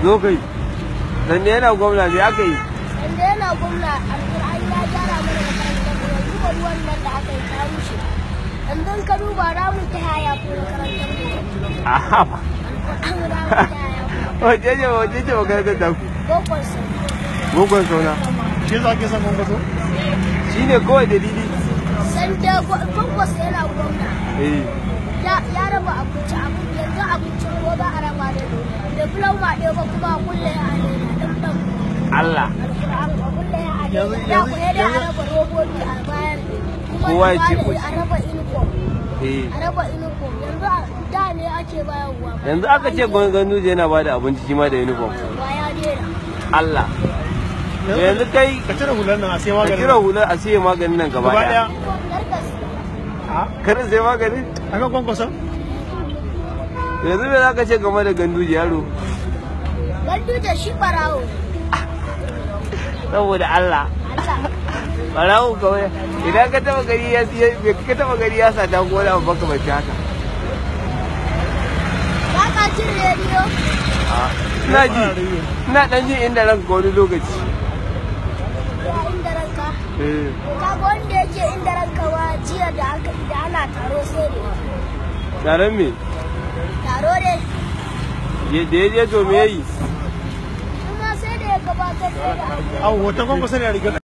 Zo kai. Dan yana gwamna me aka yi? Dan yana gwamna alƙur'ani ya gyara mana makarantar mu duba ruwan nan da aka yi ta rushe. Dan ka duba ramin ta haya ko makarantar mu. Aha. Wace ce makarantar ta ku? Bokon sauna. Bokon sauna. Shi za ke san gwamnato? Shi ne kawai dalili. Sanda gwamnati yana gwamna. Ya raba abinci yanzu abincin ko za a raba da fulawa ɗaya ba kuma a kulle ya ɗan Allah. Ya kuwa da a raba robobi a bayan kowa ya ce a raba uniform. A raba uniform yanzu da ne ake bayarwa. Yanzu aka ce Ganduje yana bada abinci shi ma da uniform. Ba ya dena. Allah. Yanzu kai ka cire hular nan a sai maganin. Ka cire hular a sai maganin nan gaba daya. Kar sai maganin? Akan kwankwason? Yanzu me za ka ce game da Ganduje yaro? Ganduje shi barawo. Saboda Allah. Barawo kawai. Idan ka taba gari ya sata ko wani abu baka bace haka. Ba ka jin rediyo? Ina ji. Ina dan jin inda ranka wani lokaci. Ya inda ranka? Ka ga wanda yake inda ranka wa jiya da ana taro sai da. Taron me? Taro ne. Da ya je to me yayi? Kuma sai da ya gabatar da. Au, wata kwankwason ya riga